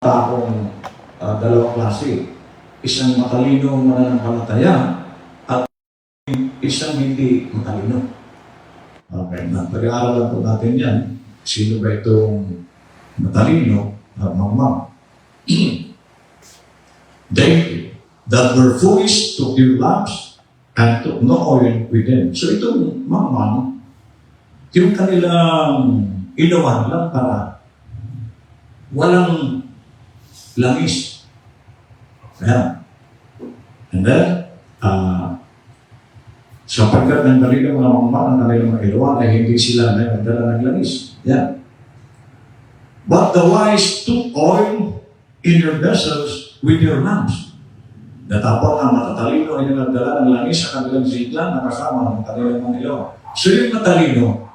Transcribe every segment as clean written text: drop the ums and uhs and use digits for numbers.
taong dalawang klase. Isang matalino mananampalataya at isang hindi matalino. Okay, pag-aaralan po natin yan. Sino ba itong matalino at mangmang? They that were foolish took their lamps and took no oil with them. So itong mangmang, yung kanilang ilawan lang para walang langis. Ayan. And then, sapagkat ng kanilang mga mangmang, ang kanilang mga ilawan ay hindi sila nagdala ng langis. Ayan. But the wise took oil in your vessels with your lamps. Natapos ang matatalino ay nagdala ng langis sa kanilang ziklan na kasama ng kanilang mga ilaw. So yung matalino,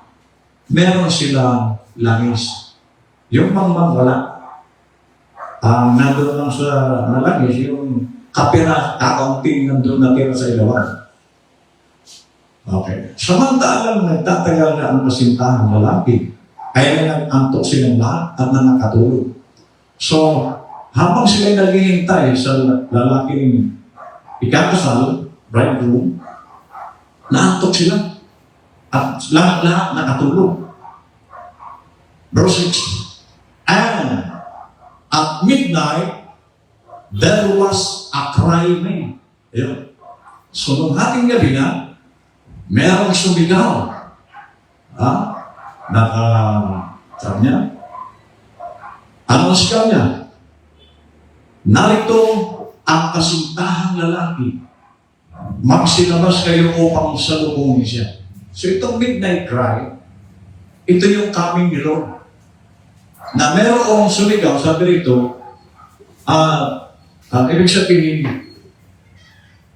meron silang langis. Yung mangmang wala. Nandun lang sa langis, yung kapira, kakaunting nandun natira sa ilawan. Okay. Samantalang nagtatagal na ang kasintahan lalaki, ay nag-antok silang lahat at nakatulog. So, habang sila'y naghihintay sa lalaking ikakasal, bridegroom, naantok sila. At lahat nakatulog. Verse 6. And at midnight, there was a cry made. Ayun. So, nung hating gabi na, merong sumigaw. Sabi niya, anong sigaw niya? Narito ang kasintahang lalaki. Magsilabas kayo upang salubungin siya. So itong midnight cry, ito yung coming ni Lord. Na merong sumigaw, sabi rito, ibig sabihin,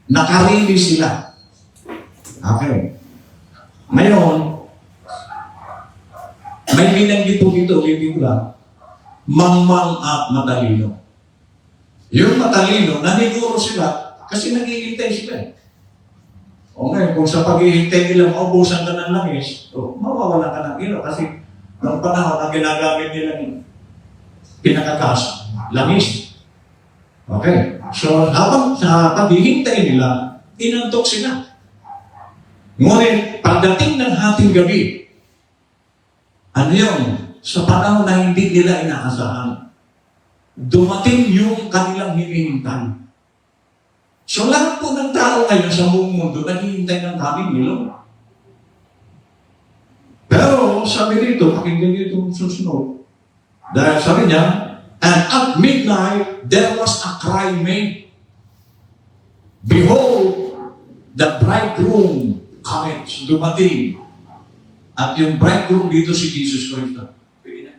nakarili sila. Okay. Ngayon, may binanggit po dito, ulitin ko lang, mangmang at matalino. Yung matalino, naniguro sila kasi naghihintay sila. O ngayon, kung sa paghihintay nila maubusan ka ng langis, mawawala ka ng ilaw kasi noong panahon na ginagamit nila ng pinakakas, langis. Okay. So, habang sa paghihintay nila, inantok sila. Ngunit, pagdating ng hating gabi, ano yun? Sa panahon na hindi nila inaasahan, dumating yung kanilang hinihintay. So lahat po ng tao ngayon sa buong mundo naghihintay ng coming ni Lord. Pero sabi dito, pakinggan niyo itong susunod. Dahil sabi niya, and at midnight, there was a cry made. Behold, the bridegroom cometh. Dumating. At yung bridegroom dito si Jesus Christ. Pwede na.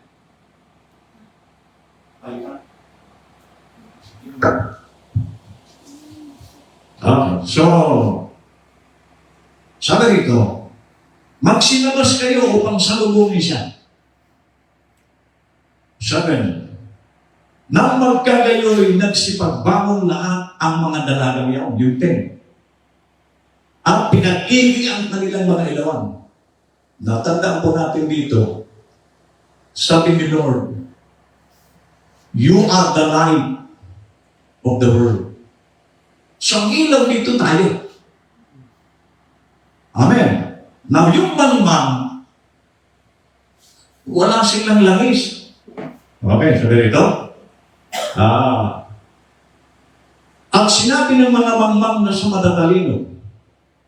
Okay. So, sabi rito, magsilabas kayo upang salubungin siya. 7. Nang magkagayoy, nagsipagbangon lahat ang mga dalagang yaon, yung 10. At pinag-ibig ang kanilang mga ilawan. Natandaan po natin dito, sabi ni Lord, you are the light of the world. So, ang ilaw dito tayo. Amen. Now, yung mangmang, wala silang langis. Okay, sabi dito. At sinabi ng mga mangmang na sa matatalino,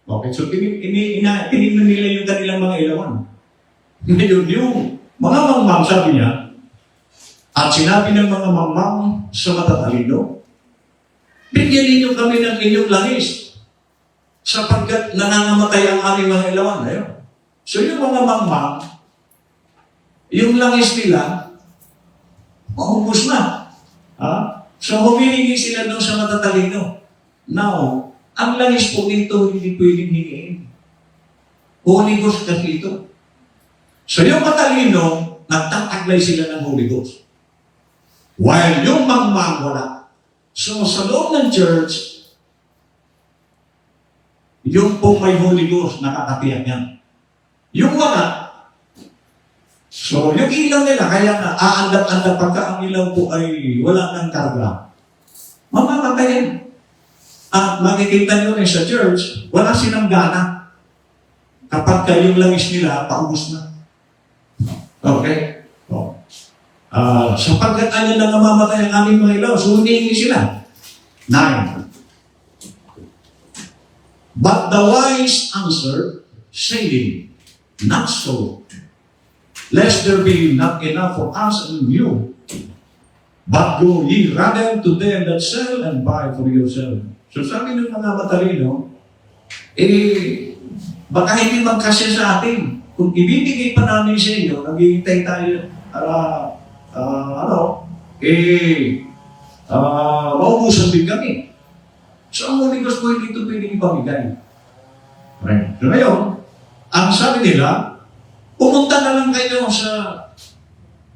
okay, so tinignan nila yung kanilang mga ilawan. Ngayon, yung mga mangmang, sabi niya, at sinabi ng mga mangmang sa matatalino, bigyan ninyo kami ng inyong langis sapagkat nangangamatay ang aming mga ilawan. Ayun. So yung mga mangmang, yung langis nila, maubos na. So humihingi sila doon sa matatalino. Now, ang langis po nito hindi pwedeng hingin. Holy Ghost kasi ito. So yung matalino, nagtataglay sila ng Holy Ghost. While yung mangmang wala. So sa loob ng church, yung po may Holy Ghost, nakakatiyak yan. Yung wala, So, yung ilaw nila, kaya nga, aandap-andap pagka ang ilaw po ay wala ng karga. Mamamatayin. At makikita nyo rin sa church, wala silang gana. Kapag kayong langis nila, paubos na. Okay? Oh. Sapagkat ano na namamatay ang aming mga ilaw, so humingi sila. 9. But the wise answer, saying, not so, lest there be not enough for us and you, but go ye rather to them that sell and buy for yourself. So sabi ng mga matalino, baka hindi magkasya sa atin. Kung ibibigay pa namin sa inyo, naghihintay tayo, maubusan din kami. So ang Holy Ghost po hindi ito pwedeng ipamigay. Right. So ngayon, ang sabi nila, pumunta na lang kayo sa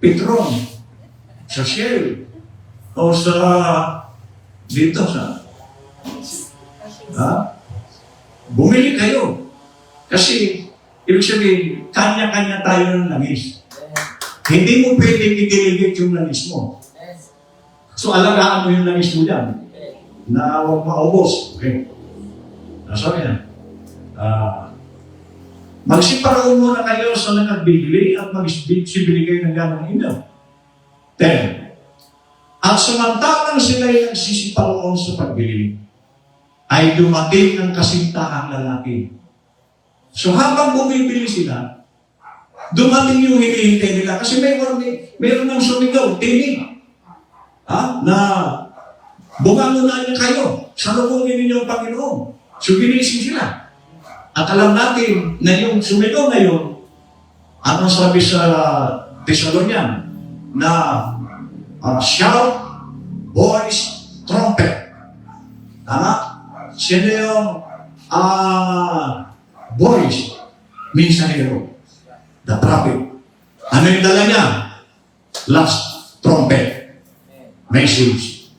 Petron, sa Shell, o sa dito sa bumili kayo. Kasi, ibig sabihin, kanya-kanya tayo ng langis. Hindi mo pwedeng i-delegate yung langis mo. So, alagaan mo yung langis mo dyan. Na huwag maubos. Okay. Sabi na, magsiparoon muna kayo sa nagbibili at magsibili kayo ng ganang inyo. 10. At samantalang sila'y nagsisiparoon sa pagbili, ay dumating ang kasintahang lalaki. So habang bumibili sila, dumating yung hinihintay nila. Kasi mayroon ng sumigaw, tinig. Na bumangon na niya kayo. Salubungin ninyo ang Panginoon. So ginising sila. At alam natin na yung sumigaw na yun, anong sabi sa Thessalonian? Na shout, voice, trumpet. Tama? Sino yung voice? Minsahero. The prophet. Ano yung dala niya? Last trumpet. Message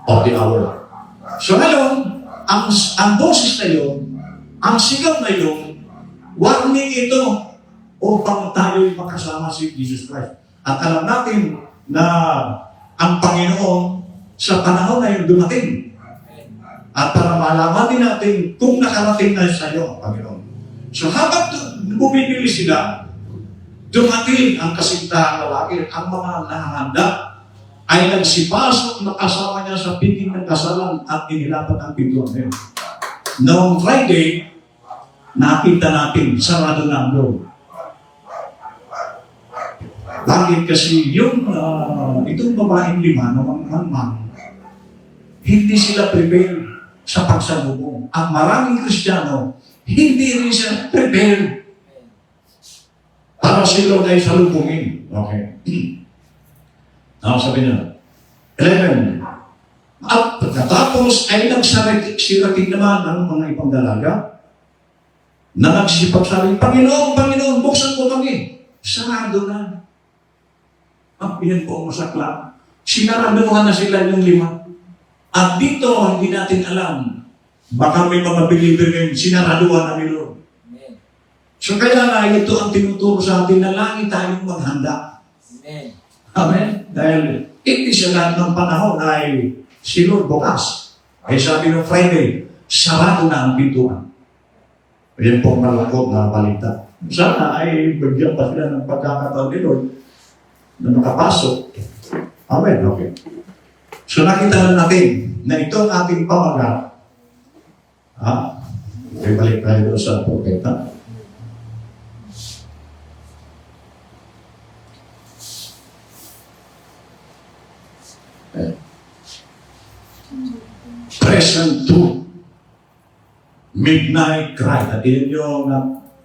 of the hour. So ngayon, ang boses na yun, ang sigaw na yun, warning ito upang tayo'y makasama si Jesus Christ. At alam natin na ang Panginoon sa panahon na yun dumating. At para malaman din natin kung nakarating na sa iyo ang Panginoon. So habang bumibili sila, dumating ang kasintahang lalaki, ang mga nahahanda ay nagsipasok na kasama niya sa piting ng kasalan at inilapat ang pintuan niya. Noong Friday, nakita natin, sarado na ang door. Bakit? Kasi yung itong babaeng 5 na mangmang, hindi sila prepared sa pagsalubong. Ang maraming Kristiyano, hindi rin siya prepared para sila ay salubungin. Okay. Sabi niya, 11. At pagkatapos ay nagsirating naman ang mga ibang dalaga na nagsipagsabi, Panginoon, Panginoon, buksan mo kami. Sarado na. Yan po ang masakla. Sinaraduhan na sila yung 5. At dito, hindi natin alam. Baka may mga believer ngayon, sinaraduhan na ni Lord. So kaya nga, ito ang tinuturo sa atin na lagi tayong maghanda. Amen. Amen? Dahil hindi siya lahat ng panahon ay si Lord bukas. Ay sabi ng Friday, sarado na ang pintuan. Yan po ang malakot na balita. Sana ay bigyan pa sila ng pagkakataon ni Lord na makapasok. Amen, okay. So nakita na natin na ito ang ating pamagat. Okay, balik tayo sa propeta. Present truth. Midnight cry. At yun yung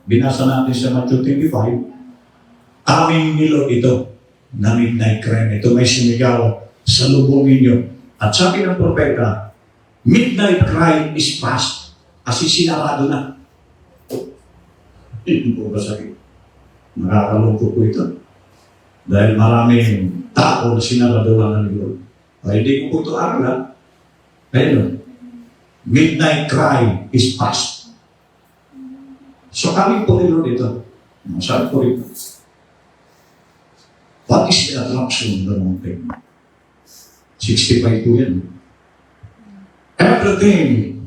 binasa natin sa Matthew 25. Aming nilo ito na midnight cry. Ito may sinigaw sa lubungin nyo. At sabi ng propeta, midnight cry is past. Kasi sinarado na. Hindi po ba sabi? Nakakalungkot po ito. Dahil maraming tao na sinarado na ng Lord. Ay, hindi ko po ito aralan. Ayun. Midnight cry is past. So kami po ni Lord ito. Sabi ko rin. What is the attraction of the mountain? 65 po yan. Everything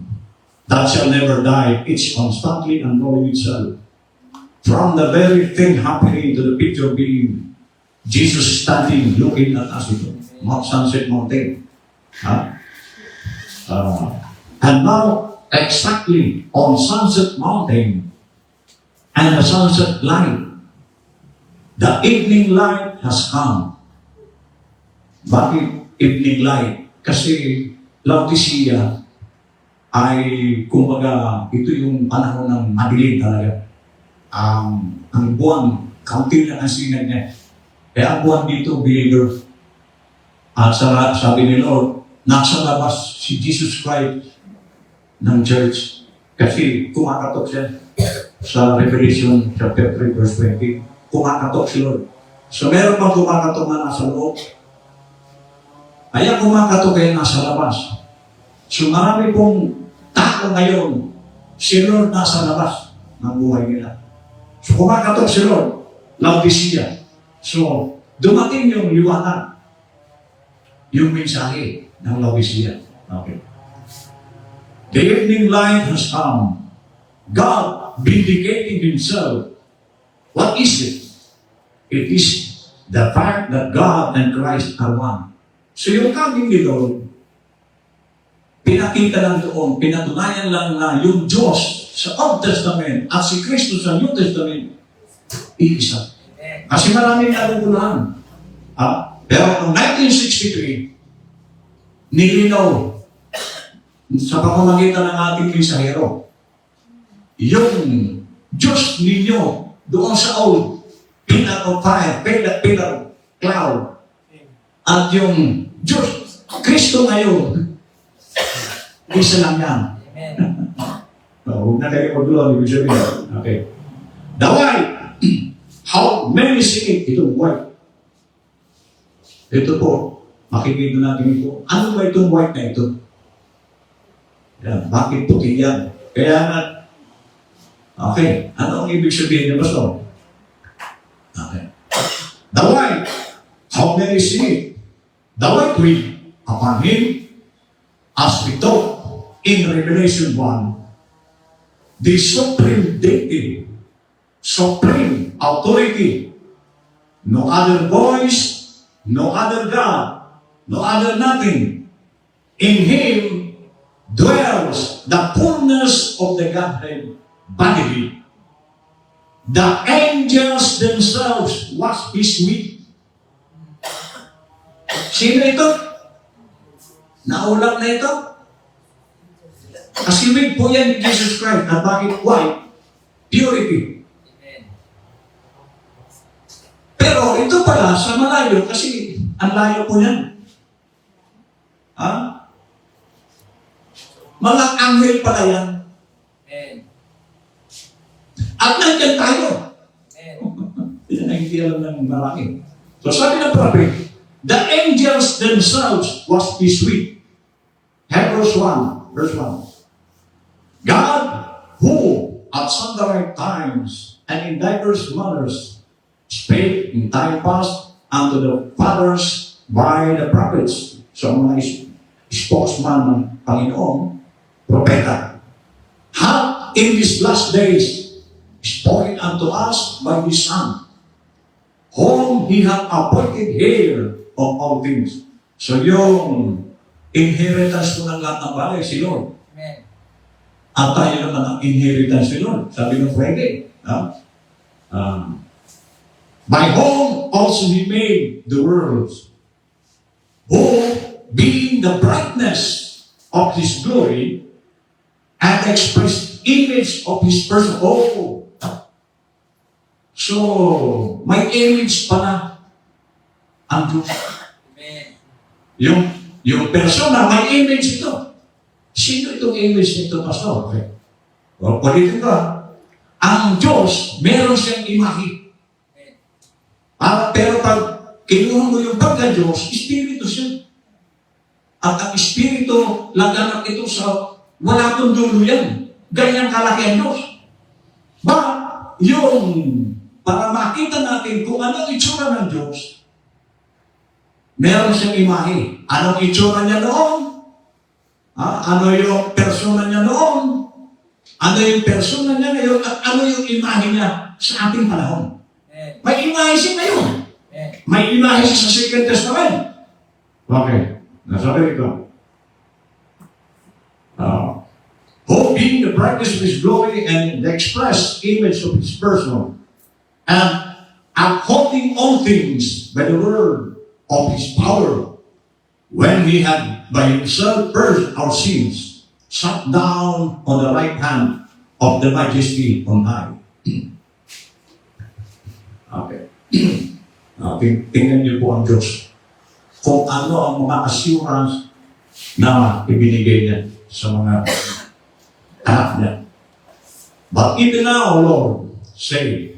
that shall never die, it's constantly unrolling itself. From the very thing happening to the picture being Jesus standing looking at us ito. Mount Sunset Mountain. And now, exactly on Sunset Mountain and the sunset light, the evening light has come. Bakit evening light? Kasi Laodicea ay, kumbaga, ito yung panahon ng madilim talaga. Ang buwan, kaunti lang ang sinag niya. Kaya ang buwan dito, believer. At sabi ni Lord, nasa labas si Jesus Christ ng church. Kasi kumakatok siya sa Revelation chapter 3 verse 20. Kumakatok si Lord. So meron pang kumakatok na nasa loob. Kaya kumakatok kayo nasa labas. So marami pong tao ngayon, si Lord nasa labas ng buhay nila. So kumakatok si Lord, Laodicea. So dumating yung liwanag, yung mensahe ng Laodicea. Okay. The evening light has come. God vindicating Himself. What is it? It is the fact that God and Christ are one. So yung coming ni Lord, pinakita lang doon, pinatunayan lang na yung Diyos sa Old Testament at si Kristo sa New Testament, iisa. Kasi maraming nagugulahan. Pero noong 1963, nilinaw sa pamamagitan ng ating mensahero, yung Diyos ninyo doon sa Old, pillar of fire, pillar of cloud, at yung Diyos, Kristo ngayon, isa lang yan. Huwag na kayo magulong, ibig sabihin. Okay. The white, how many see it? Ito white. Ito po, makikita natin ito. Ano ba itong white na ito? Yan, bakit puti yan? Kaya nga, okay, ano ang ibig sabihin niya, Pastor? Okay. The white, how many see it? The white will, upon him, as we taught in Revelation 1, the supreme deity, supreme authority, no other voice, no other God, no other nothing. In Him dwells the fullness of the Godhead bodily. The angels themselves was His with. Sino ito? Naulat na ito? Kasi with po yan ni Jesus Christ. At bakit white? Purity. Pero ito pala sa malayo kasi ang layo po yan. Mga anghel pala yan. At nandiyan tayo. Yan ang hindi alam ng marami. So sabi ng prophet, the angels themselves was His with. Hebrews 1, verse 1. God, who at sundry times and in diverse manners spake in time past unto the fathers by the prophets. So mga spokesman ng Panginoon, propeta, hath in these last days spoken unto us by His Son, whom He hath appointed heir of all things. So yung inheritance ko ng lahat ng bagay, si Lord. Amen. At tayo naman ang inheritance ni Lord. Sabi ng Friday. By whom also He made the worlds, who being the brightness of His glory and express image of His person. Oh! So, may image pala ang Diyos. Yung persona, may image ito. Sino itong image nito, Pastor? Okay. O, palitin ko. Ang Diyos, meron siyang imahe. Pero pag kinuha mo yung pagka-Diyos, Espiritu siya. At ang Espiritu, laganap ito sa wala itong dulo yan. Ganyang kalaki ang Diyos. Ba, yung para makita natin kung ano ang itsura ng Diyos, Meron siyang imahe. Anong itsura niya noon? Ano yung persona niya noon? Ano yung persona niya ngayon? At ano yung imahe niya sa ating panahon? May imahe siya ngayon. May imahe siya sa Second Testament. Okay. Nasabi ko. Who being the brightness of His glory and the express image of His person, and upholding all things by the word of His power, when He had by Himself purged our sins, sat down on the right hand of the Majesty on high. Okay. Tingnan niyo po ang Diyos. Kung ano ang mga assurance na ibinigay niya sa mga anak niya. But even now, Lord, say,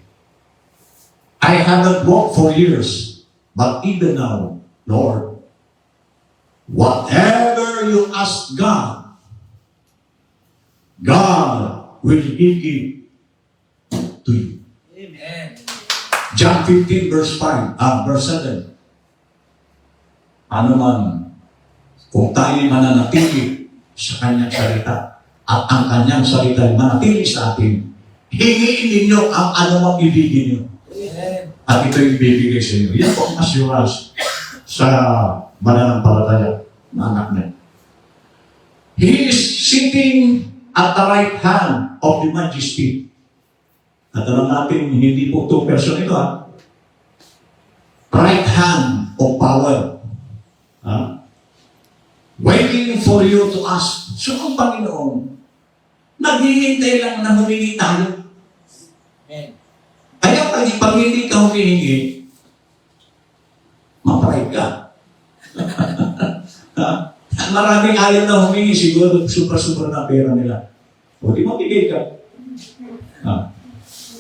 I haven't walked for years, but even now, Lord, whatever you ask God, God will give it to you. Amen. John 15 verse 7. Ano man, kung tayo mananatili sa kanyang salita, at ang kanyang salita ay manatili sa atin, hingiin ninyo ang anumang ibigin niyo. At ito yung ibibigay sa inyo. Yan po ang assurance sa mananampalataya na anak niya. He is sitting at the right hand of the Majesty. At alam natin, hindi po itong person ito, right hand of power. Waiting for you to ask. So ang Panginoon, naghihintay lang na humingi tayo. Kaya pag hindi ka humihingi, maparay ka. Maraming ayaw na humingi, siguro super na pera nila. O di mabigay ka.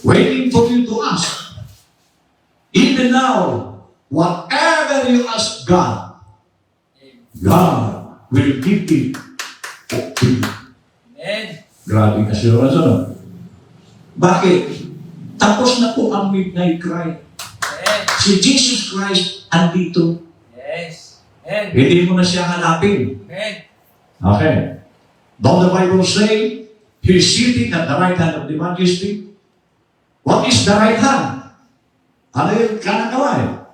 Waiting for you to ask. Even now, whatever you ask God, God will give it to you. Grabe kasi yung rason. Bakit? Tapos na po ang midnight cry. Si Jesus Christ andito. Hindi mo na siya hanapin. Okay. Don't the Bible say, He's sitting at the right hand of the Majesty? What is the right hand? Ano yung kanang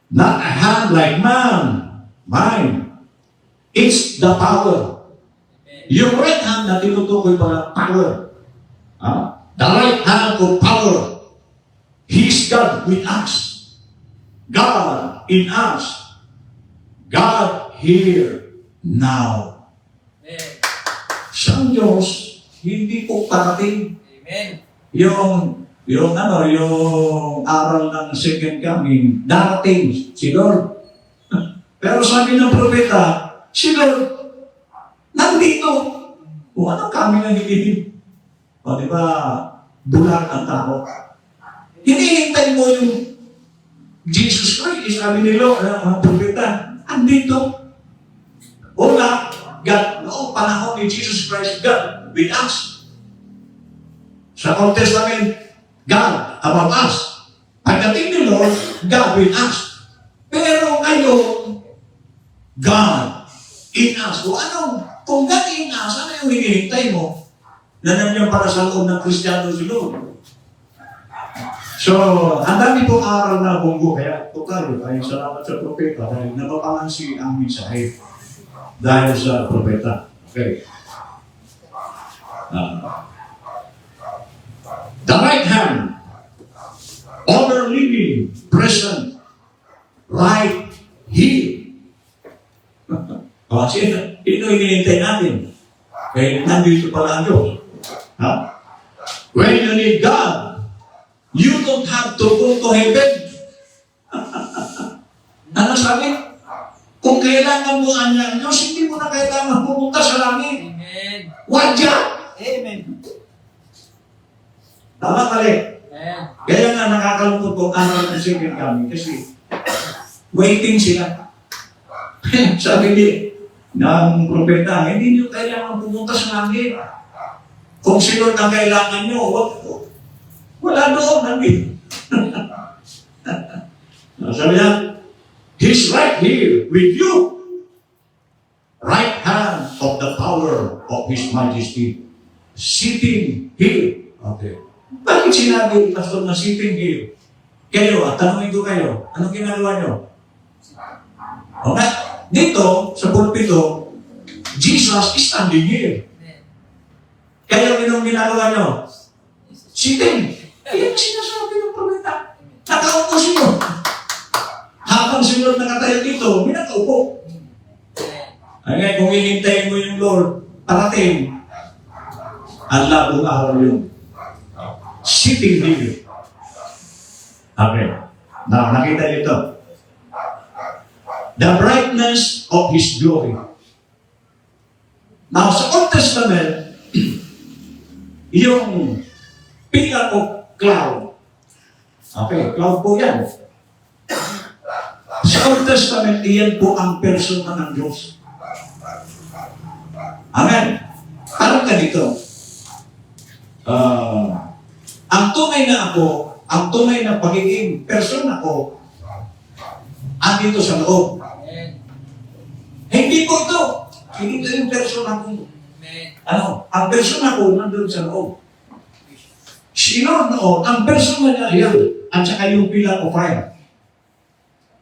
Not a hand like mine. It's the power. Yung right hand na tinutukoy pala power. The right hand of power. He's God with us. God in us. God here now. Sa Diyos, hindi po parating. Yung aral ng second coming, darating si Lord. Pero sabi ng propeta, si Lord, nandito. O anong kami na hinihintay? O di ba, bulag ang tao. Hinihintay mo yung Jesus Christ, sabi ni Lord, ang propeta, andito. Una, God, noong panahon ni Jesus Christ, God with us. Sa Old Testament, God above us. Pagdating ni Lord, God with us. Pero ngayon, God in us. Kung God in us, ano yung hinihintay mo? Na nandiyan para sa loob ng Kristiyano si Lord. So, ang dami pong aral na bunggo. Kaya, total, ay salamat sa propeta dahil napapangansi ang mensahe dahil sa propeta. Okay. The right hand, over living, present, right here. Kasi ito hinihintay natin. Eh, nandito pala ang Diyos. When you need God, you don't have to go to heaven. Ano sabi? Kung kailangan mo ang Diyos, hindi mo na kailangan pumunta sa langit. Amen. Wadya! Amen. Tama pala. Kaya nga nakakalungkot po ang ng second coming kasi waiting sila. Sabi ng propeta, hindi nyo kailangan pumunta sa langit. Kung sino ang kailangan nyo, wala doon, nandito. Sabi niya, He's right here with you. Right hand of the power of His Majesty. Sitting here. Okay. Bakit sinabi, Pastor, na sitting here? Kayo, tanongin ko kayo, anong ginagawa nyo? Okay? Dito, sa pulpito, Jesus is standing here. Kayo, anong ginagawa nyo? Sitting. Ayan sinasabi ng propeta. Nakaupo siya. Habang sunod nakatayo dito, may nakaupo. Ay, kung hihintayin mo yung Lord, parating, ang labong araw yun. Sitting here. Okay. Now, nakita niyo ito. The brightness of His glory. Now, sa Old Testament, yung pillar of cloud. Okay, cloud po yan. Sa Old Testament, iyan po ang persona ng Diyos. Amen. Parang ganito. Ang tunay na ako, ang tunay na pagiging persona ko, andito sa loob. Hindi po ito. Hindi ito yung persona ko. Ang persona ko nandun sa loob. Sino noon? Ang persona niya yan. At saka yung pillar of fire.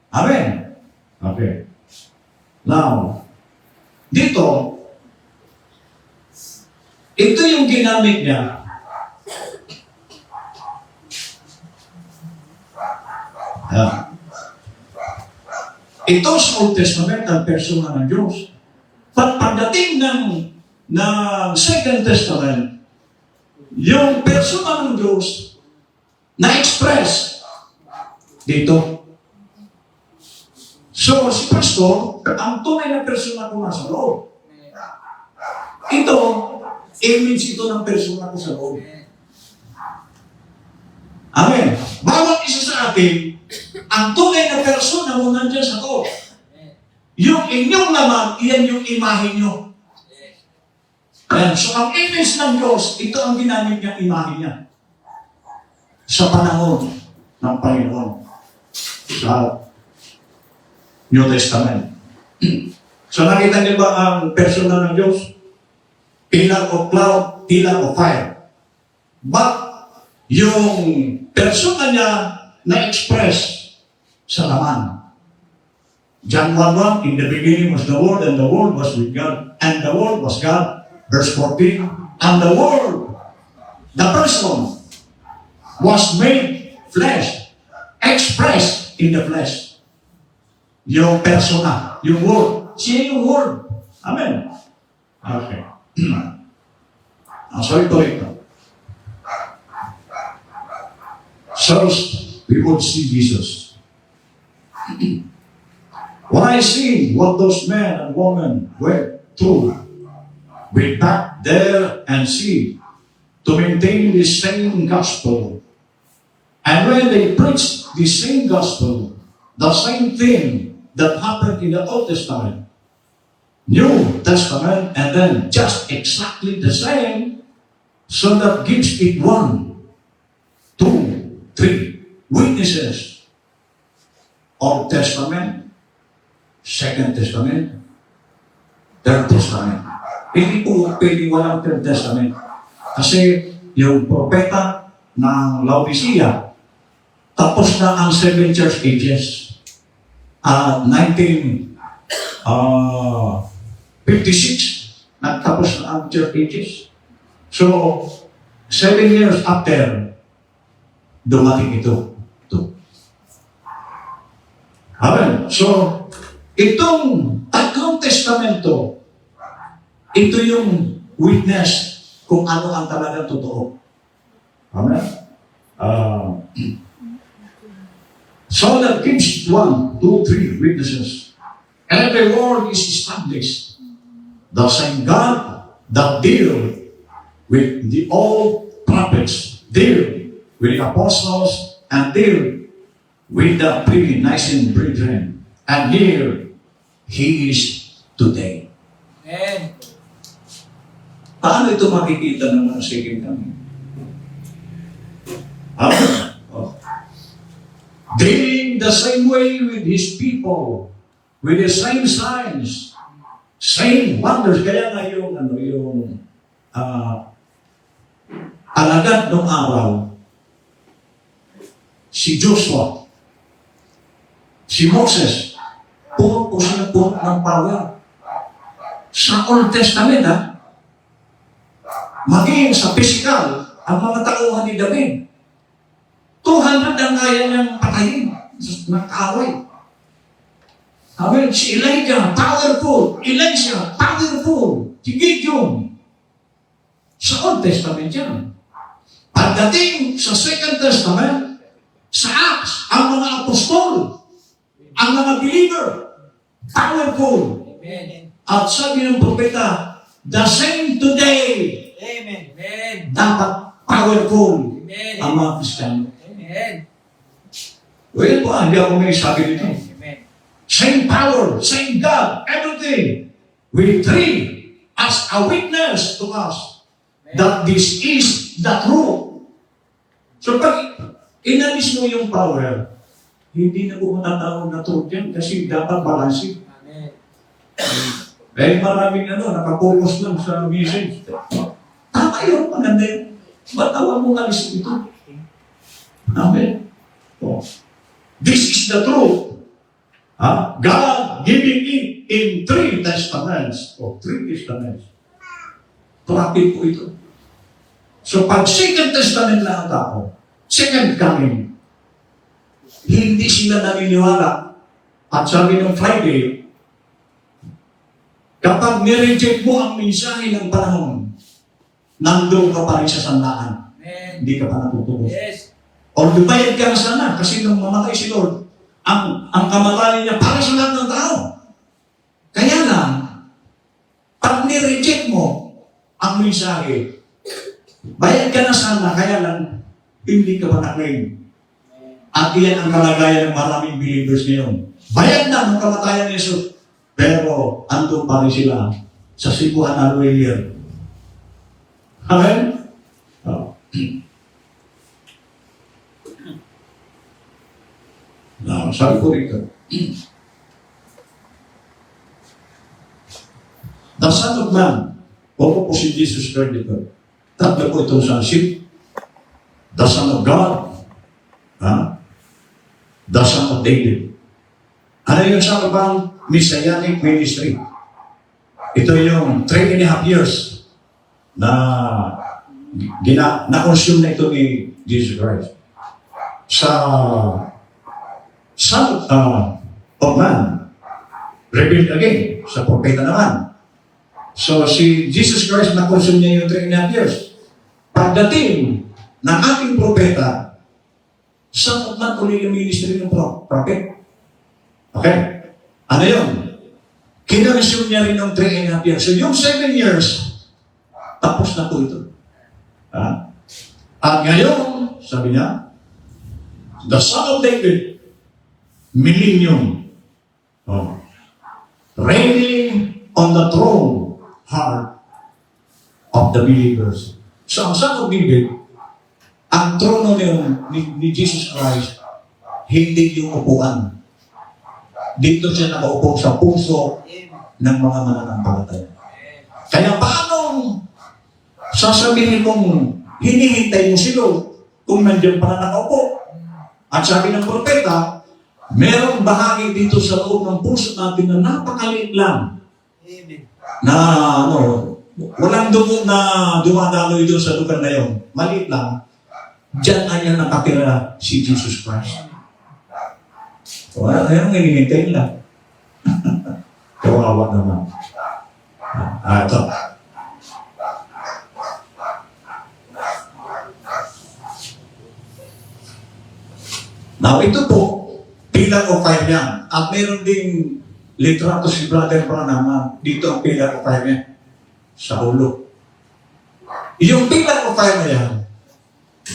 Amen. Okay. Now, dito, ito yung ginamit niya. Ito sa Old Testament, ang persona ng Diyos. Pagdating ng Second Testament, yung persona ng Diyos na-express dito. So, si Pastor, ang tunay na persona ko nasa loob. Ito, image ito ng persona ko sa loob. Amen. Bawat isa sa atin, ang tunay na persona mo nandiyan sa loob. Yung inyong naman, iyan yung imahe nyo. Ayan. So, ang image ng Diyos, ito ang ginamit niyang imahe niya. Sa panahon ng Panginoon. Sa New Testament. So, nakita niyo ba ang persona ng Diyos? Pillar of cloud, pillar of fire. But, yung persona niya na-express sa laman. John 1:1, in the beginning was the Word, and the Word was with God, and the Word was God. Verse 14, and the Word, the person, was made flesh, expressed in the flesh. Yung persona, yung Word. Siya yung Word. Amen. Okay. So ito. First, we would see Jesus. When I see what those men and women went through, we back there and see to maintain the same gospel. And when they preach the same gospel, the same thing that happened in the Old Testament, New Testament, and then just exactly the same, so that gives it 1, 2, 3 witnesses. Old Testament, Second Testament, Third Testament. Hindi po pwede walang Third Testament. Kasi yung propeta ng Laodicea, tapos na ang 7 church ages. 1956, nagtapos na ang church ages. So, 7 years after, dumating ito. Amen. So, itong tatlong testamento, ito yung witness kung ano ang talagang totoo. Amen. So that gives 1, 2, 3 witnesses. Every word is established. The same God that deal with the old prophets, deal with the apostles, and deal with the pre-Nicene brethren. And here, He is today. Amen. Paano ito makikita ng mga second coming? Dealing the same way with His people, with the same signs, same wonders. Kaya nga yung, alagad ng araw, si Joshua, si Moses, puro sila ng power. Sa Old Testament, maging sa physical, ang mga tauhan ni David, 200 ang kaya niyang patayin ng kaaway. Amen. Si Elijah, powerful. Elisha, powerful. Si Gideon. Sa Old Testament yan. Pagdating sa Second Testament, sa Acts, ang mga apostol, ang mga believer, powerful. Amen. At sabi ng propeta, the same today, Amen. Amen. dapat powerful Amen. ang mga Kristiyano. Amen. Well po, hindi ako may sabi nito. Amen. Same power, same God, everything. We three as a witness to us that this is the truth. So pag inalis mo yung power, hindi na po matatawag na truth yan kasi dapat balansin. Amen. Dahil maraming nakapokus lang sa message. Tama yun, maganda yun. Ba't tawag mo alis ito? Amen. Oh. This is the truth. God giving it in 3 testaments. O 3 testaments. Trapin po ito. So pag Second Testament na ang tao, second coming, hindi sila naniniwala. At sabi ng Friday, kapag nireject mo ang mensahe ng panahon, nandun ka pa rin sa sandaan. Amen. Hindi ka pa natutubos. Yes. O lumayad ka na sana, kasi nung mamatay si Lord, ang kamatayan niya para sa lahat ng tao. Kaya lang, pag nireject mo ang mensahe, bayad ka na sana, kaya lang, hindi ka pa na-claim. At iyan ang kalagayan ng maraming believers ngayon. Bayad na ng kamatayan ni Jesus, pero andun pa rin sila sa Cebuan Hallelujah. Amen? Oh. Now, sabi ko rito, the Son of Man, o po si Jesus Christ dito. Tatlo po itong sonship. The Son of God, the Son of David. Ano yung Son of Man? Messianic ministry. Ito yung 3.5 years na na-consume na ito ni Jesus Christ. Sa Son of Man, revealed again sa propeta naman. So si Jesus Christ na-consume niya yung 3.5 years. Pagdating ng ating propeta, Son of Man uli yung ministry ng prophet. Okay? Ano yun? Kinonsume niya rin ng 3.5 years. So yung 7 years, tapos na po ito. At ngayon, sabi niya, the Son of David, millennium, reigning on the throne heart of the believers. So ang Son of David, ang trono ni Jesus Christ, hindi yung upuan. Dito siya nakaupo sa puso ng mga mananampalataya. Kaya paano sasabihin mong hinihintay mo si Lord kung nandiyan pa na nakaupo? At sabi ng propeta, merong bahagi dito sa loob ng puso natin na napakaliit lang. Na walang dugo na dumadaloy doon sa lugar na yun. Maliit lang. Diyan ay nakatira si Jesus Christ. Ayun, hinihintay nila. Kawawa naman. Ito. Now, ito po, pillar of fire yan. At meron ding litrato si Brother Branham dito ang pillar of fire niya. Sa ulo. Yung pillar of fire na yan,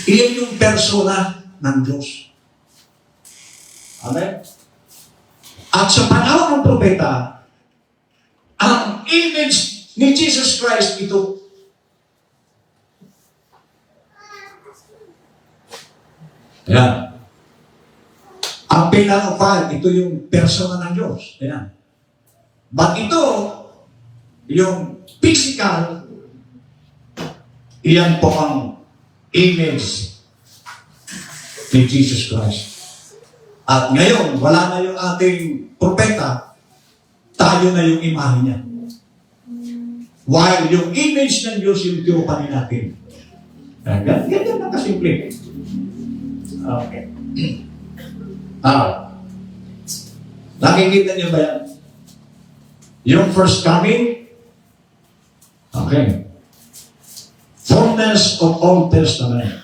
iyan yung persona ng Diyos. Amen? At sa panahon ng propeta, ang image ni Jesus Christ ito. Yan. Ang pillar of fire, ito yung persona ng Diyos. Ayan. But ito, yung physical, iyan po ang image ni Jesus Christ. At ngayon, wala na yung ating propeta, tayo na yung imahe niya. While yung image ng Diyos yung tinupanin natin. Ganyan lang kasimple. Okay. Nakikita niyo ba yan? Yung first coming, okay. Fullness of Old Testament.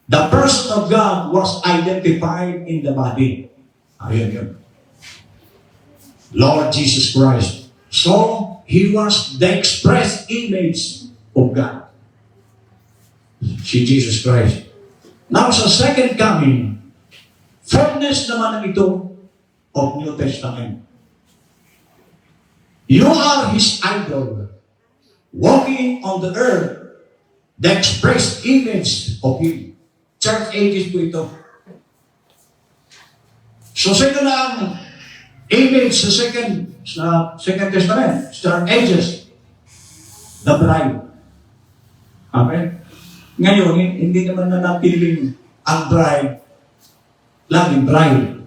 The person of God was identified in the body. Ayun yun. Lord Jesus Christ. So, He was the express image of God. Si Jesus Christ. Now, sa second coming, fullness naman ang ito of New Testament. You are His idol, walking on the earth, the express image of Him. Church ages po ito. So, sino na ang image sa Second Testament? Church ages. The bride. Amen? Ngayon, hindi naman na napiling ang bride, laging bride.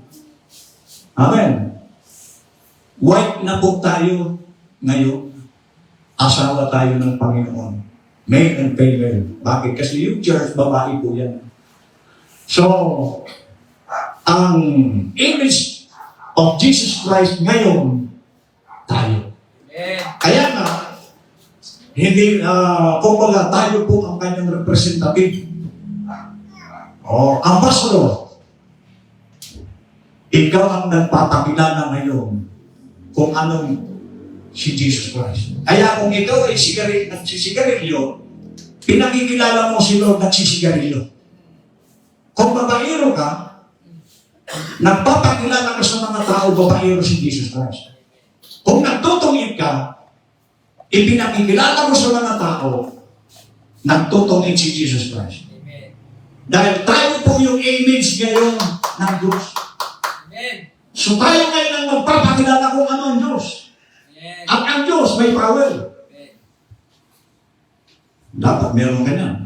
Amen? White na po tayo ngayon. Asawa tayo ng Panginoon. Male and female. Bakit? Kasi yung church, babae po yan. So, ang image of Jesus Christ ngayon, tayo. Kaya nga, hindi, kumbaga, tayo po ang kanyang representative. O, ambassador. Ikaw ang nagpapakilala ngayon kung anong si Jesus Christ. Kaya kung ikaw ay nagsisigarilyo, pinakikilala mo si Lord nagsisigarilyo. Kung babaero ka, nagpapakilala ka sa mga tao, babaero si Jesus Christ. Kung nagtutungit ka, ipinakikilala mo sa mga tao, nagtutungit si Jesus Christ. Amen. Dahil tayo po yung image ngayon ng Diyos. Amen. So tayo ngayon ang magpapakilala kung ano ang Diyos. Amen. At ang Diyos may power. Amen. Dapat meron ka niyan.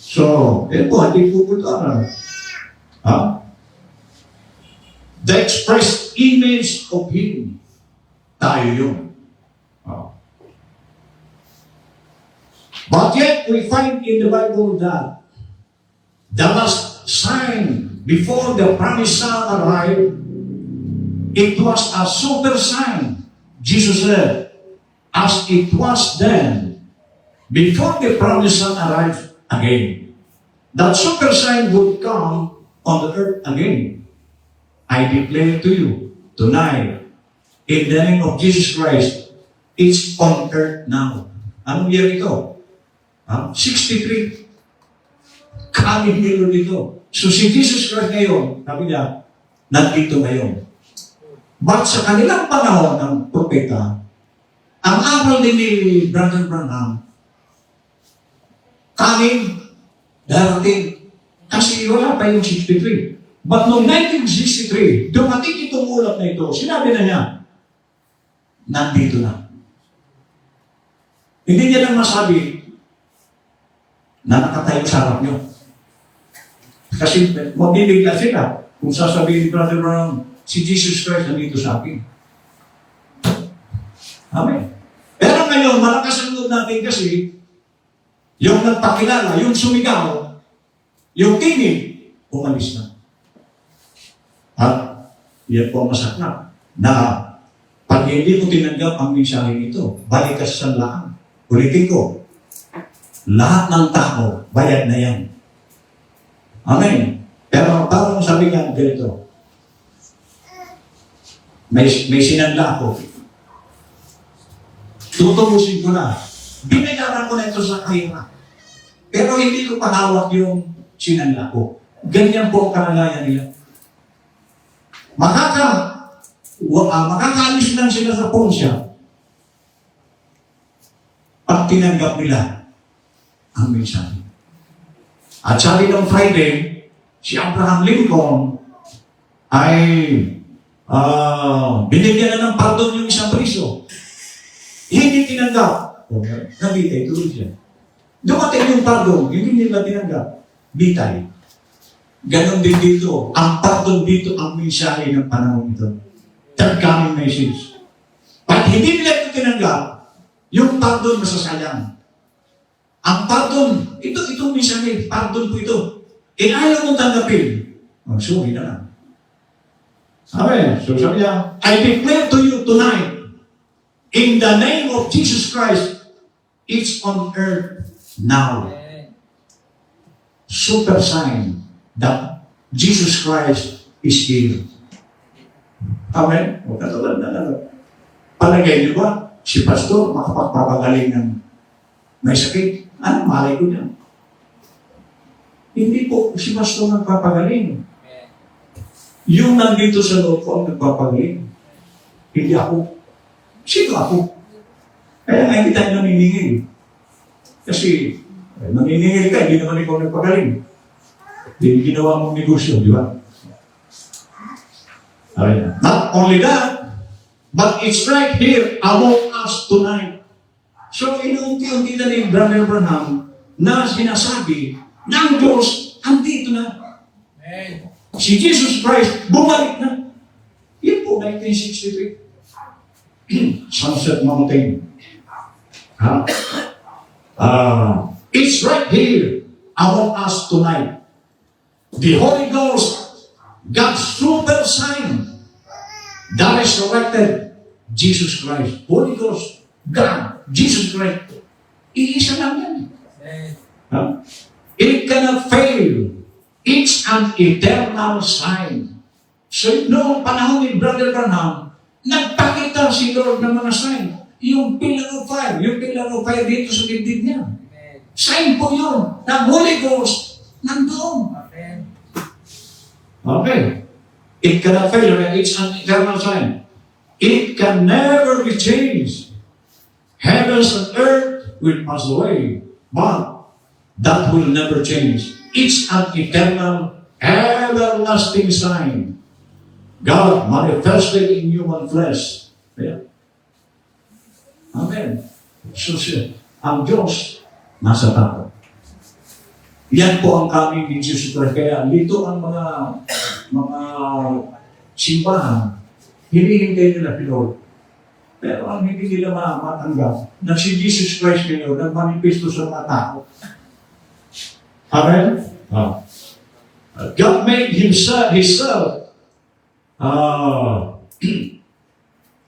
So, ito, hindi po ito ha? The express image of Him. Tayo yun. But yet, we find in the Bible that the last sign before the promised Son arrived, it was a super sign. Jesus said, as it was then, before the promised Son arrived again. That super sign would come on the earth again. I declare to you, tonight, in the name of Jesus Christ, it's on earth now. Anong year ito? 63. Kaming year dito. So si Jesus Christ ngayon, sabi niya, nandito ngayon. But sa kanilang panahon ng propeta, ang aral din ni Brother Branham, kaming darating. Kasi wala pa yung 63. But noong 1963, dumating itong ulat na ito, sinabi na niya, nandito na. Hindi niya lang masabi na nakatayo sa harap niyo. Kasi mabibigla sila kung sasabihin ni Brother Brown, si Jesus Christ nandito sa akin. Amen. Pero ngayon, malakas ang loob natin kasi yung nagpakilala, yung sumigaw, yung tinig, umalis na. At yan po ang masakna na pag hindi mo tinanggap ang mensahe ito, balik ka sa sanlaan. Ulitin ko, lahat ng tao, bayad na yan. Amen. Pero parang sabi nga ganito, may sinanla ako. Tutubusin ko na. Binayaran ko na ito sa kahirap. Pero hindi ko pahawak yung sinanla ko. Ganyan po ang kalagayan nila. Makakaalis lang sila sa ponsya pag tinanggap nila ang mensahe. At sabi ng Friday, si Abraham Lincoln ay binigyan na ng pardon yung isang priso. Hindi tinanggap. Nabitay, tuloy siya. Dumating yung pardon, hindi nila tinanggap. Bitay. Ganon din dito. Ang pardon dito ang mensahe ng panahon ito. Third coming message. Pag hindi nila ito tinanggap, yung pardon masasayang. Ang pardon, itong mensahe, pardon po ito. Ayaw mong tanggapin. Sorry na lang. Amen. So sabi niya, I declare to you tonight, in the name of Jesus Christ, it's on earth now. Super sign that Jesus Christ is here. Amen? O katulad na lang. Palagay niyo ba, si pastor makapagpapagaling ng may sakit? Ano, malay ko niya. Hindi po si pastor nagpapagaling. Yung nandito sa loob ko ang nagpapagaling. Hindi ako. Sino ako? Kaya nga hindi tayo naniningil. Kasi, naniningil ka, hindi naman ikaw nagpagaling. Hindi ginawa mong negosyo, di ba? Not only that, but it's right here among us tonight. So, inuunti-unti na ni Brother Branham na sinasabi ng Diyos, andito na. Amen. Si Jesus Christ, bumalik na. Yan po, 1963. Sunset Mountain. It's right here among us tonight. The Holy Ghost, God's super sign, that resurrected Jesus Christ. Holy Ghost, God, Jesus Christ. Iisa lang yan. It cannot fail. It's an eternal sign. So, noong panahon ni Brother Branham, nagpakita si Lord ng mga sign. Yung pillar of fire dito sa dibdib niya. Sign po yun ng Holy Ghost nandoon. Okay. It cannot fail. It's an eternal sign. It can never be changed. Heavens and earth will pass away, but that will never change. It's an eternal, everlasting sign. God manifested in human flesh. Yeah. Amen. So, ang Diyos nasa tao. Yan po ang kami ni Jesus Christ. Kaya dito ang mga simbahan, hinihintay nila Lord. Pero ang hindi nila matanggap na si Jesus Christ ngayon nagmanifesto sa mga tao. Amen? God made Himself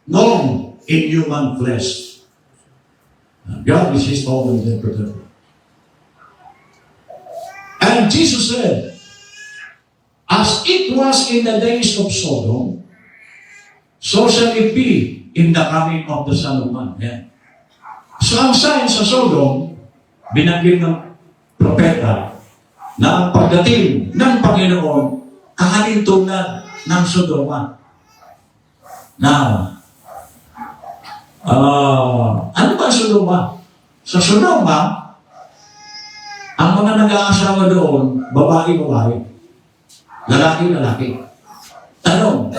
known in human flesh. God is His own interpreter. And Jesus said, as it was in the days of Sodom, so shall it be in the coming of the Son of Man. Yeah. So ang sign sa Sodom, binanggit ng propeta na ang pagdating ng Panginoon kahalintulad ng Sodoma. Now, ano ba Sodoma? Sa Sodoma, ang mga nag-aasawa doon, babae-babae. Lalaki-lalaki. Tanong,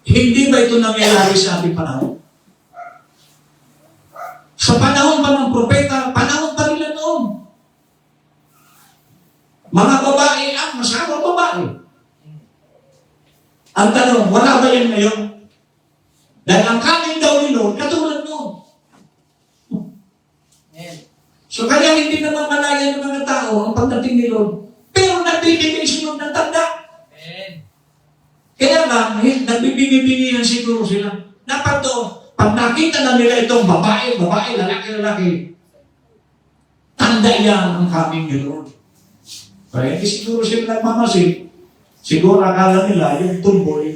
hindi ba ito nangyayari sa ating panahon? Sa panahon pa ng propeta, panahon pa nila noon. Mga babae ang masama babae. Ang tanong, wala ba yan ngayon? Dahil ang kanin daw ni Lord, katulad noon. So kaya hindi naman malaya ng mga tao ang pagdating ni Lord. Pero nagbibigay si Lord ng tanda. Kaya lang, nagbibigay-bigayan siguro sila. Dapat to, pag nakita na nila itong babae, lalaki, tanda yan ang coming ni Lord. Kaya hindi siguro sila nagmamasid. Siguro akala nila yung tumboy,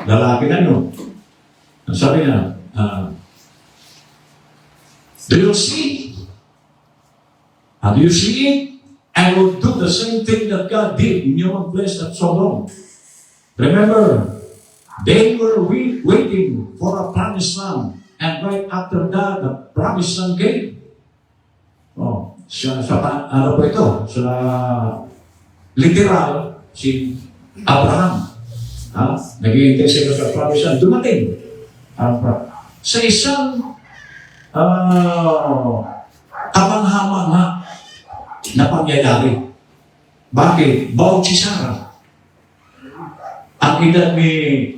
lalaki na yun. Sabi na, do you see? Do you see it? I will do the same thing that God did in human flesh at Sodom. Remember, they were waiting for a promised land. And right after that, the promised land came. ano po ito? Sa literal, si Abraham. Nag-iintay sila sa promise land. Dumating. Sa isang kamangha-mangha na pangyayari. Bakit? Bawat si Sarah. Ang edad ni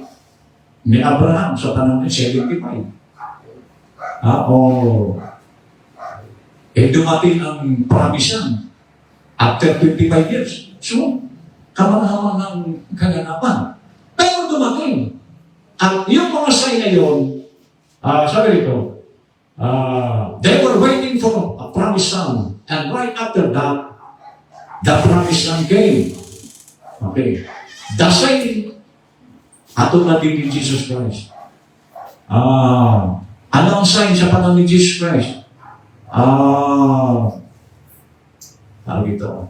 Abraham sa panahon ni 75. Dumating ang promise land after 25 years. So, kamangha-manghang kaganapan. Pero dumating. At yung mga sign na yun, sabi rito, they were waiting for a promised land. And right after that, the promised land came. Okay. The sign, atong natin ni Jesus Christ. Ano ang sign sa panahon ni Jesus Christ?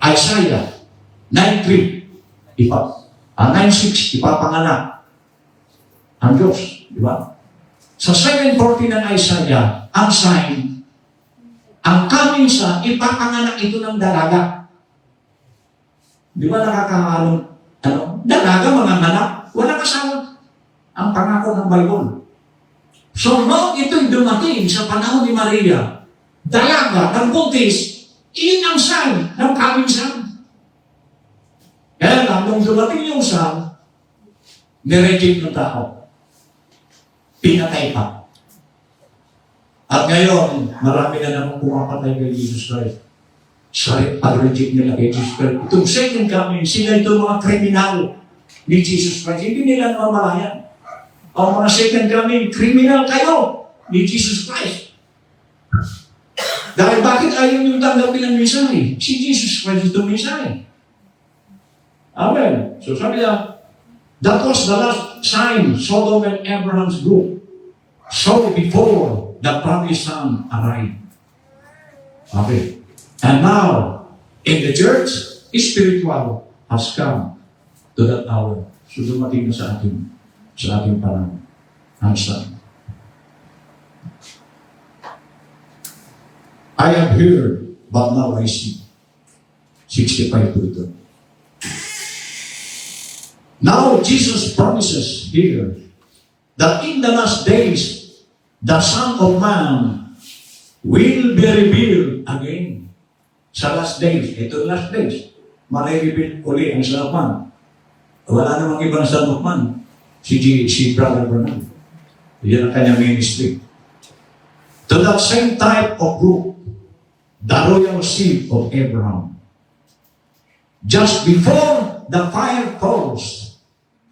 Isaiah 9:3. 9:6, ipapanganak ang Diyos. Di ba? Sa 7:40 ng Isaiah, ang sign, ang coming sa ipapanganak ito ng dalaga. Di ba nakakaano? Dalaga, mga anak, wala kasama. Ang pangako ng Bible. So, noong ito'y dumating sa panahon ni Maria, dalaga ng buntis, iyon ang sign ng coming son. Kaya lang, nung dumating yung son, nireject ng tao. Pinatay pa. At ngayon, marami na namang pumapatay kay Jesus Christ. Sorry, pag-reject nila kay Jesus Christ. Itong second coming, sila itong mga kriminal ni Jesus Christ. Hindi nila namamalayan. Ang mga second coming, kriminal kayo ni Jesus Christ. Dahil bakit ayaw niyong tanggapin ang mensahe? Si Jesus Christ itong mensahe. Amen. So sabi niya, that was the last sign Sodom and Abraham's group saw before the promised son arrived. Okay. And now, in the church, spiritual has come to that hour. So dumating na sa ating panahon. Ang son. I have heard, but now I see. 65 po ito. Now, Jesus promises here that in the last days, the Son of Man will be revealed again. Sa last days, ito last days, marireveal uli ang Son of Man. Wala namang ibang Son of Man. Si Brother Branham. Yan ang kanyang ministry. To that same type of group, the royal seed of Abraham. Just before the fire falls,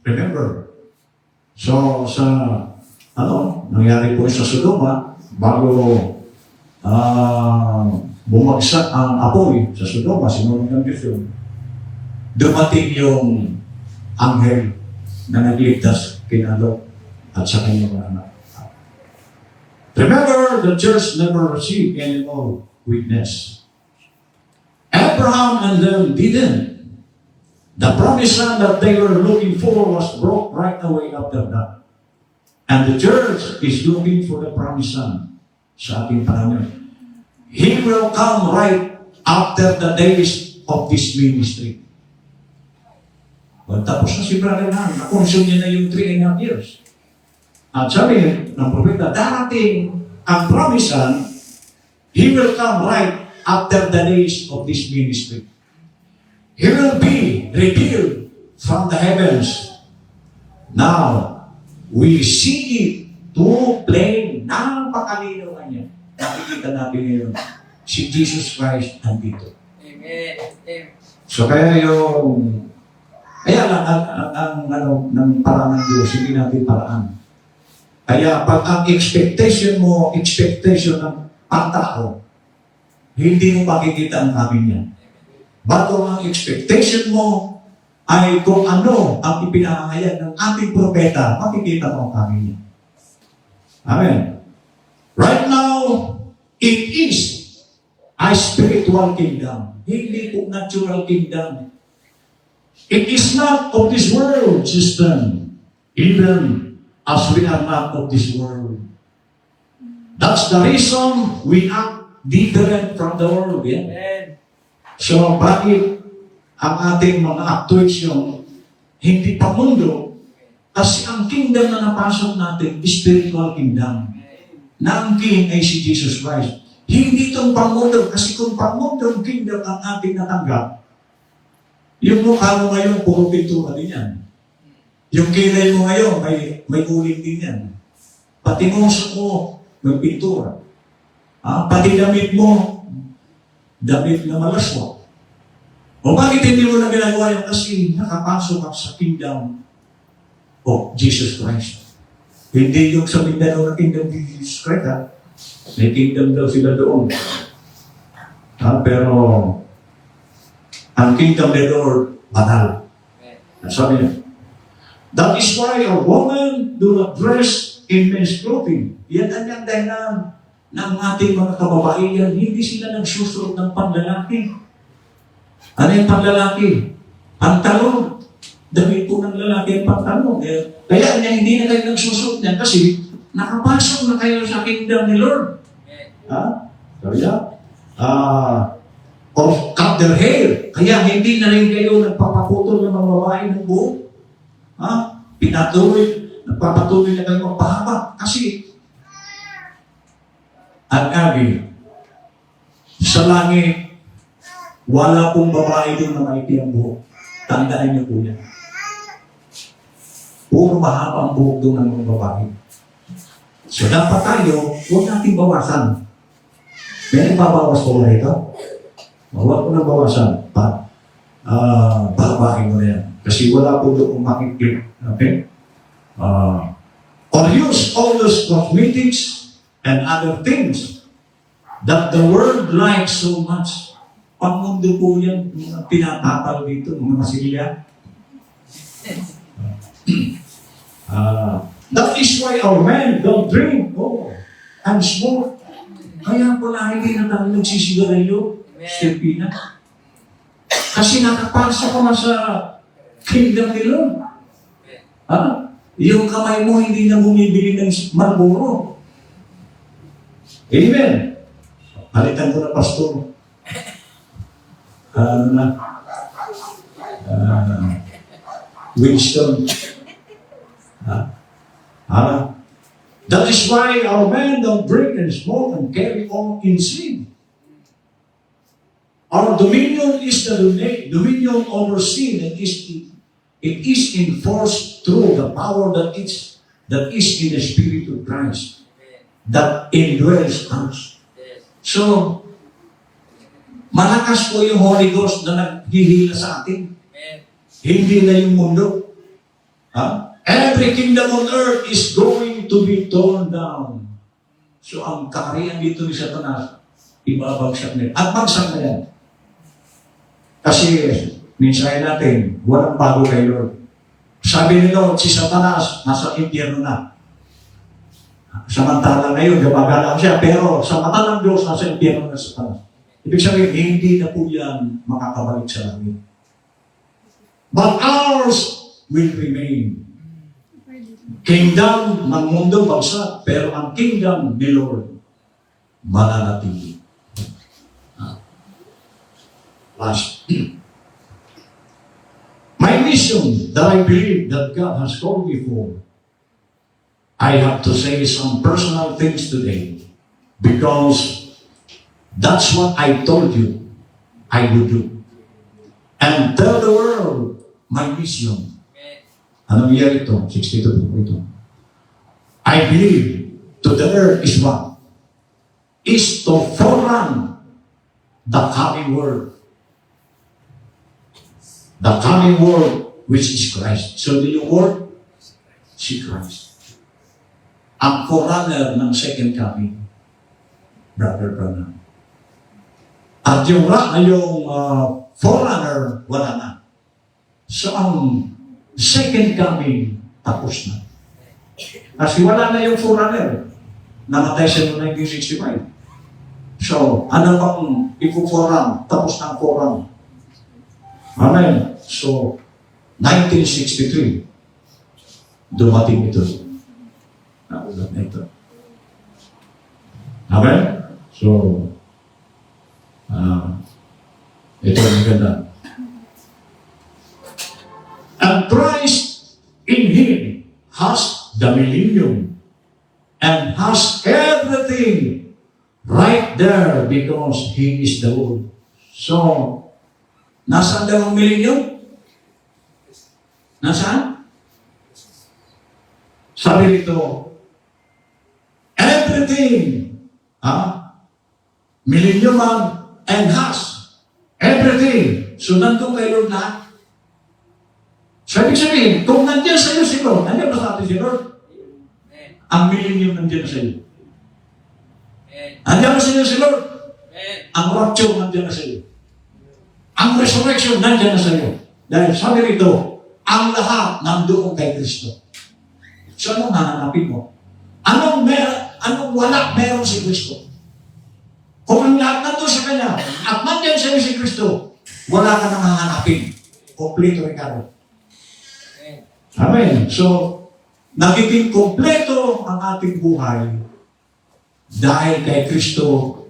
remember, so nangyari po sa Sodoma, bago bumagsak ang apoy sa Sodoma, sinunod ng Diyos yun, dumating yung anghel na nagligtas kina Lot at sa kanyang mga anak. Remember, the church never received any more witness. Abraham and them didn't. The promised land that they were looking for was brought right away after that. And the church is looking for the promised land sa ating panahon. He will come right after the days of this ministry. Well, tapos na si Brother Ham. Na-consume niya na yung 3.5 years. At sabi ng propeta, darating ang promised land, He will come right after the days of this ministry. He will be revealed from the heavens. Now, we see it too plain. Napakalinaw niya. Nakikita natin ngayon. Si Jesus Christ andito. Amen. So kaya lang, ng paraan ng Diyos, hindi natin paraan. Kaya pag ang expectation ng pantao, hindi mo makikita ang kami niya. Bago ang expectation mo ay kung ano ang ipinahayag ng ating propeta, makikita mo ang kami niya. Amen. Right now, it is a spiritual kingdom. Hindi po natural kingdom. It is not of this world system, even as we are not of this world. That's the reason we act different from the world. Yeah? Amen. So, bakit ang ating mga actuation hindi pa mundo? Kasi ang kingdom na napasok natin, spiritual kingdom. Na ang king ay si Jesus Christ. Hindi itong pangmundo, kasi kung pangmundong kingdom ang ating natanggap, yung mukha mo ngayon, puro pintura din yan. Yung kilay mo ngayon, may uling din yan. Pati nguso mo, may pintura. Pati damit mo, damit na malaswa. O bakit hindi mo na ginagawa yan? Kasi nakapasok ka sa kingdom of Jesus Christ. Hindi yung sa Mindanao na kingdom of Jesus Christ, ha? May kingdom daw sila doon. Pero, ang kingdom ni Lord, banal. Sabi niya, that is why a woman do not dress in men's clothing. Yan ang dahilan ng ating mga kababaihan. Hindi sila nagsusuot ng panlalaki. Ano yung panlalaki? Pantalon. Damit po ng lalaki ang pantalon. Kaya niya hindi na kayo nagsusuot niyan kasi nakapasok na kayo sa kingdom ni Lord. Sabi niya, or cut their hair. Kaya hindi na rin kayo nagpapaputol ng mga babae ng buhok. Nagpapatuloy na kayo magpahaba. Kasi, ang agi, sa langit, wala pong babae doon na maiti ang buhok. Tandaan niyo po yan. Puro mahaba ang buhok doon ng mga babae. So, dapat tayo, huwag natin bawasan. May nagbabawas po na ito. Huwag ko nang bawasan. Babae mo na yan. Kasi wala po doon makikip. Okay? Or use all those cosmetics and other things that the world likes so much. Pangmundo po yan, mga pinatapal dito, mga masilya. That is why our men don't drink and smoke. Kaya pala hindi na tayo nagsisigarilyo, Stepina. Kasi nakapasok ka na sa kingdom ni Lord. Yung kamay mo hindi na bumibili ng Marlboro. Amen. Palitan ko na, pastor. Winston. That is why our men don't drink and smoke and carry on in sin. Our dominion is the dominion over sin, and it is enforced through the power that is in the Spirit of Christ that indwells us. So, malakas po yung Holy Ghost na naghihila sa atin. Hindi na yung mundo. Every kingdom on earth is going to be torn down. So, ang kaharian dito ni Satanas, ibabagsak na yan. At bagsak na yan. Kasi, minsan natin, walang bago kay Lord. Sabi ni Lord, si Satanas, nasa impyerno na. Samantala ngayon, gumagala siya, pero sa mata ng Diyos, nasa impyerno na Satanas. Ibig sabihin, hindi na po yan makakabalik sa langit. But ours will remain. Kingdom ng mundo bagsak, pero ang kingdom ni Lord mananatili. Last. My mission that I believe that God has called me for, I have to say some personal things today because that's what I told you I would do. And tell the world my mission. Anong year ito? 62 po ito. I believe to the earth is what? Is to forerun the coming world. The coming world which is Christ. So the word, si Christ. Ang forerunner ng second coming, Brother Branham. At yung forerunner, wala na. So ang second coming, tapos na. Kasi wala na yung forerunner. Namatay siya noong 1965. So, ano bang ipo-forerun? Tapos na ang forerun. Amen. So, 1963, dumating ito. Naulat na ito. Amen? So, Ito ang ganda. And Christ in Him has the millennium and has everything right there because He is the Lord. So, nasaan daw ang millennium? Nasaan? Sabi rito, everything, millennium and has everything. So, nandun kay Lord lahat. So, ibig sabihin, kung nandiyan sa iyo si Lord, nandiyan ba sa atin si Lord? Amen. Ang millennium nandiyan na sa iyo. Amen. Nandiyan na sa iyo si Lord. Amen. Ang rapture nandiyan na sa iyo. Ang resurrection nandiyan na sa iyo. Dahil sabi rito, ang lahat nandoon kay Kristo. So, anong hahanapin mo? Anong wala meron si Kristo? Kung ang lahat nandoon sa Kanya, at nandiyan sa iyo si Kristo, wala ka nang hahanapin. Kompleto Ricardo. Amen. So, nagiging kompleto ang ating buhay dahil kay Kristo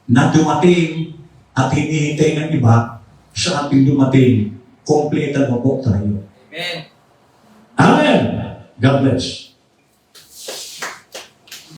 na dumating at hinihintay ng iba sa ating dumating. Kompleto mo po tayo. Amen. Amen. God bless.